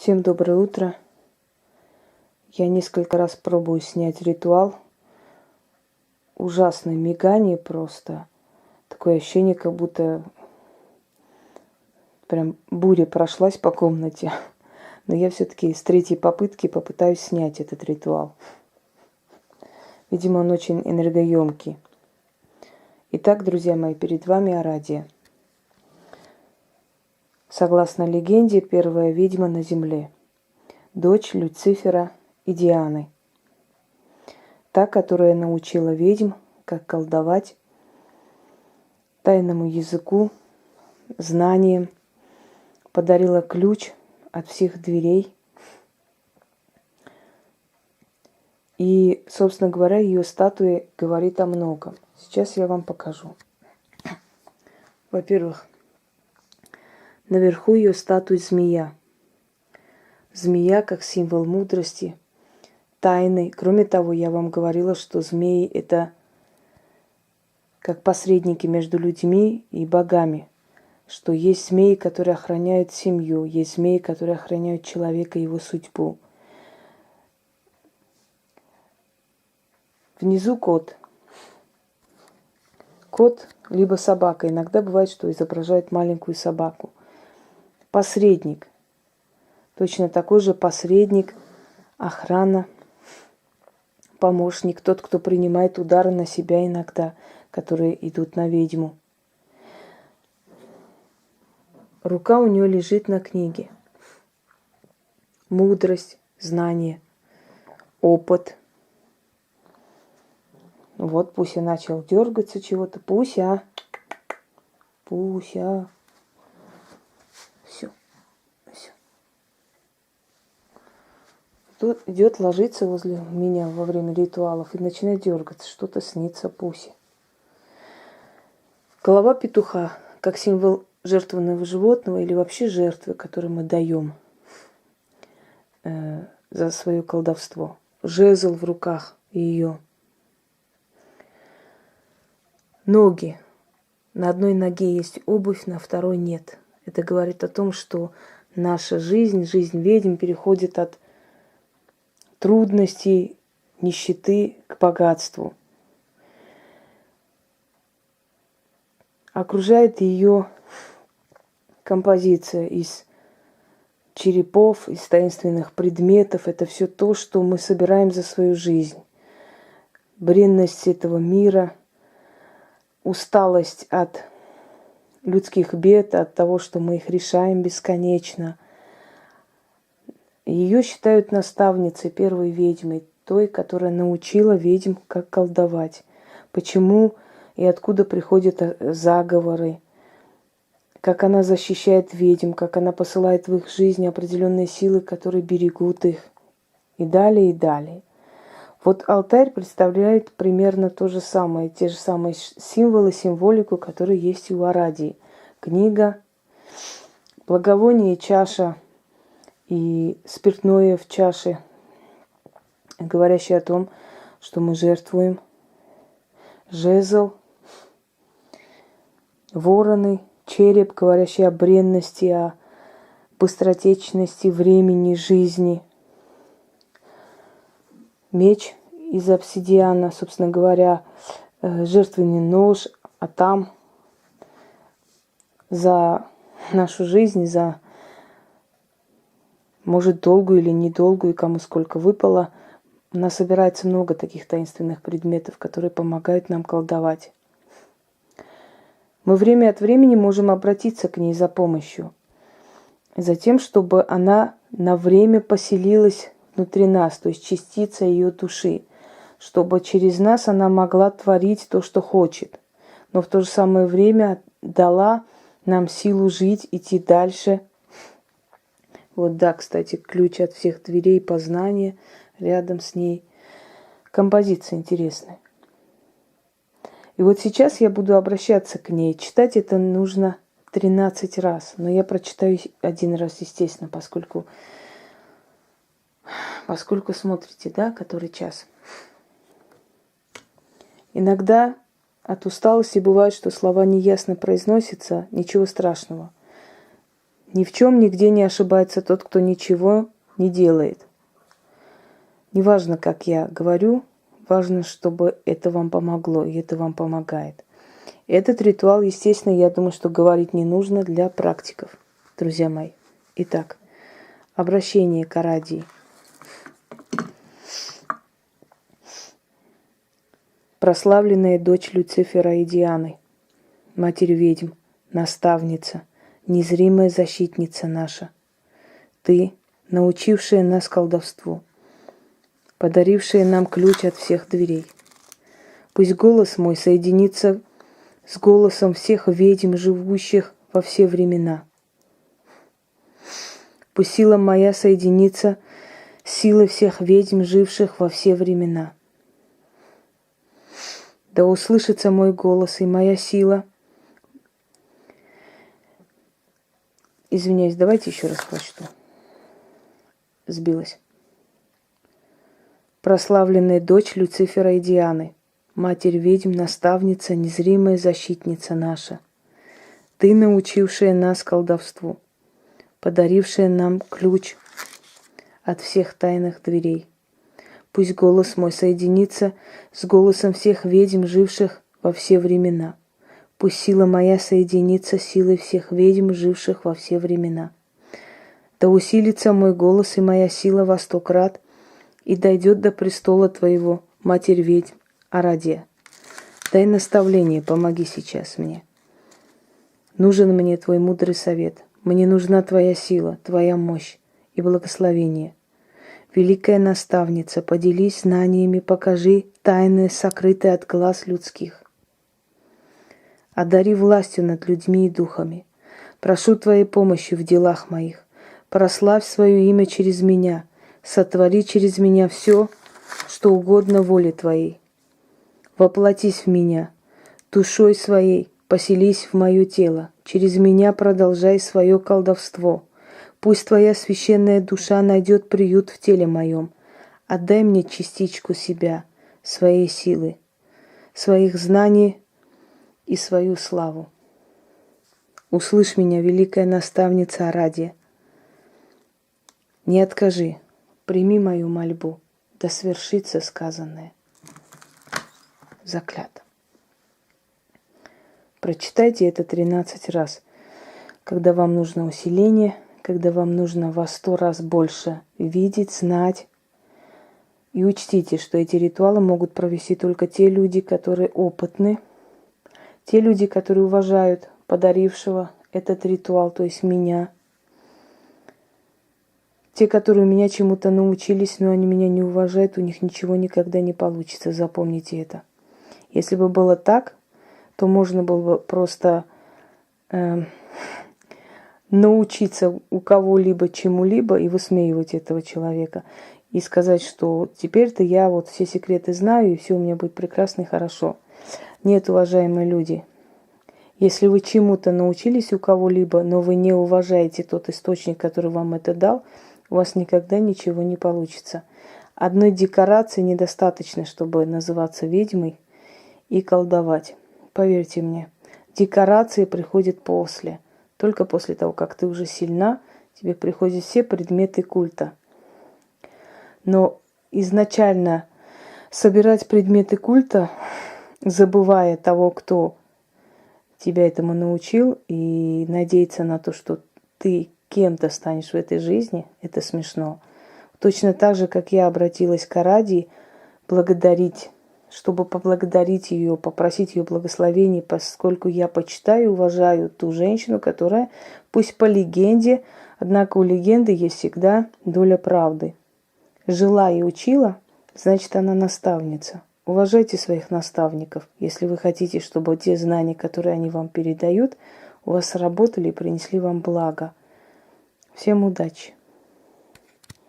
Всем доброе утро. Я несколько раз пробую снять ритуал. Ужасное мигание просто. Такое ощущение, как будто прям буря прошлась по комнате. Но я все-таки с третьей попытки попытаюсь снять этот ритуал. Видимо, он очень энергоемкий. Итак, друзья мои, перед вами Арадия. Согласно легенде, первая ведьма на земле. Дочь Люцифера и Дианы. Та, которая научила ведьм, как колдовать, тайному языку, знаниям, подарила ключ от всех дверей. И, собственно говоря, ее статуя говорит о многом. Сейчас я вам покажу. Во-первых, наверху ее статуя змея. Змея как символ мудрости, тайны. Кроме того, я вам говорила, что змеи – это как посредники между людьми и богами. Что есть змеи, которые охраняют семью, есть змеи, которые охраняют человека и его судьбу. Внизу кот. Кот либо собака. Иногда бывает, что изображает маленькую собаку. Посредник. Точно такой же посредник, охрана, помощник. Тот, кто принимает удары на себя иногда, которые идут на ведьму. Рука у нее лежит на книге. Мудрость, знание, опыт. Вот Пуся начал дергаться чего-то. Пуся. Пуся. Все. Все. Тут идет ложиться возле меня во время ритуалов и начинает дергаться. Что-то снится Пусе. Голова петуха, как символ жертвенного животного или вообще жертвы, которую мы даем за свое колдовство. Жезл в руках ее. Ноги. На одной ноге есть обувь, на второй нет. Это говорит о том, что наша жизнь, жизнь ведьм переходит от трудностей, нищеты к богатству. Окружает ее композиция из черепов, из таинственных предметов. Это все то, что мы собираем за свою жизнь. Бренность этого мира, усталость от людских бед, от того, что мы их решаем бесконечно. Ее считают наставницей, первой ведьмой, той, которая научила ведьм, как колдовать. Почему и откуда приходят заговоры, как она защищает ведьм, как она посылает в их жизнь определенные силы, которые берегут их. И далее, и далее. Вот алтарь представляет примерно то же самое, те же самые символы, символику, которые есть и у Арадии. Книга, благовоние, чаша и спиртное в чаше, говорящее о том, что мы жертвуем. Жезл, вороны, череп, говорящий о бренности, о быстротечности времени, жизни. Меч из обсидиана, собственно говоря, жертвенный нож, а там за нашу жизнь, за, может, долгую или недолгую, кому сколько выпало, у нас собирается много таких таинственных предметов, которые помогают нам колдовать. Мы время от времени можем обратиться к ней за помощью, за тем, чтобы она на время поселилась внутри нас, то есть частица ее души, чтобы через нас она могла творить то, что хочет, но в то же самое время дала нам силу жить, идти дальше. Вот да, кстати, ключ от всех дверей познания рядом с ней. Композиция интересная. И вот сейчас я буду обращаться к ней. Читать это нужно 13 раз, но я прочитаю один раз, естественно, поскольку смотрите, да, который час. Иногда от усталости бывает, что слова неясно произносятся, ничего страшного. Ни в чем нигде не ошибается тот, кто ничего не делает. Неважно, как я говорю, важно, чтобы это вам помогло, и это вам помогает. Этот ритуал, естественно, я думаю, что говорить не нужно для практиков, друзья мои. Итак, обращение к Арадии. Прославленная дочь Люцифера и Дианы, матерь ведьм, наставница, незримая защитница наша. Ты, научившая нас колдовству, подарившая нам ключ от всех дверей. Пусть голос мой соединится с голосом всех ведьм, живущих во все времена. Пусть сила моя соединится с силой всех ведьм, живших во все времена. Да услышится мой голос и моя сила. Извиняюсь, давайте еще раз прочту. Сбилась. Прославленная дочь Люцифера и Дианы, матерь ведьм, наставница, незримая защитница наша. Ты, научившая нас колдовству, подарившая нам ключ от всех тайных дверей. Пусть голос мой соединится с голосом всех ведьм, живших во все времена. Пусть сила моя соединится с силой всех ведьм, живших во все времена. Да усилится мой голос и моя сила во 100 крат, и дойдет до престола твоего, матерь ведьм, Арадия. Дай наставление, помоги сейчас мне. Нужен мне твой мудрый совет. Мне нужна твоя сила, твоя мощь и благословение. Великая наставница, поделись знаниями, покажи тайны, сокрытые от глаз людских. Одари властью над людьми и духами. Прошу твоей помощи в делах моих. Прославь свое имя через меня. Сотвори через меня все, что угодно воле твоей. Воплотись в меня, душой своей поселись в мое тело. Через меня продолжай свое колдовство. Пусть твоя священная душа найдет приют в теле моем. Отдай мне частичку себя, своей силы, своих знаний и свою славу. Услышь меня, великая наставница Арадия. Не откажи, прими мою мольбу, да свершится сказанное. Заклято. Прочитайте это 13 раз, когда вам нужно усиление, когда вам нужно во 100 раз больше видеть, знать. И учтите, что эти ритуалы могут провести только те люди, которые опытны, те люди, которые уважают подарившего этот ритуал, то есть меня. Те, которые меня чему-то научились, но они меня не уважают, у них ничего никогда не получится, запомните это. Если бы было так, то можно было бы просто научиться у кого-либо чему-либо и высмеивать этого человека. И сказать, что теперь-то я вот все секреты знаю, и все у меня будет прекрасно и хорошо. Нет, уважаемые люди, если вы чему-то научились у кого-либо, но вы не уважаете тот источник, который вам это дал, у вас никогда ничего не получится. Одной декорации недостаточно, чтобы называться ведьмой и колдовать. Поверьте мне, декорации приходят после. Только после того, как ты уже сильна, тебе приходят все предметы культа. Но изначально собирать предметы культа, забывая того, кто тебя этому научил, и надеяться на то, что ты кем-то станешь в этой жизни, это смешно. Точно так же, как я обратилась к Арадии, чтобы поблагодарить ее, попросить ее благословения, поскольку я почитаю и уважаю ту женщину, которая, пусть по легенде, однако у легенды есть всегда доля правды. Жила и учила, значит, она наставница. Уважайте своих наставников, если вы хотите, чтобы те знания, которые они вам передают, у вас сработали и принесли вам благо. Всем удачи!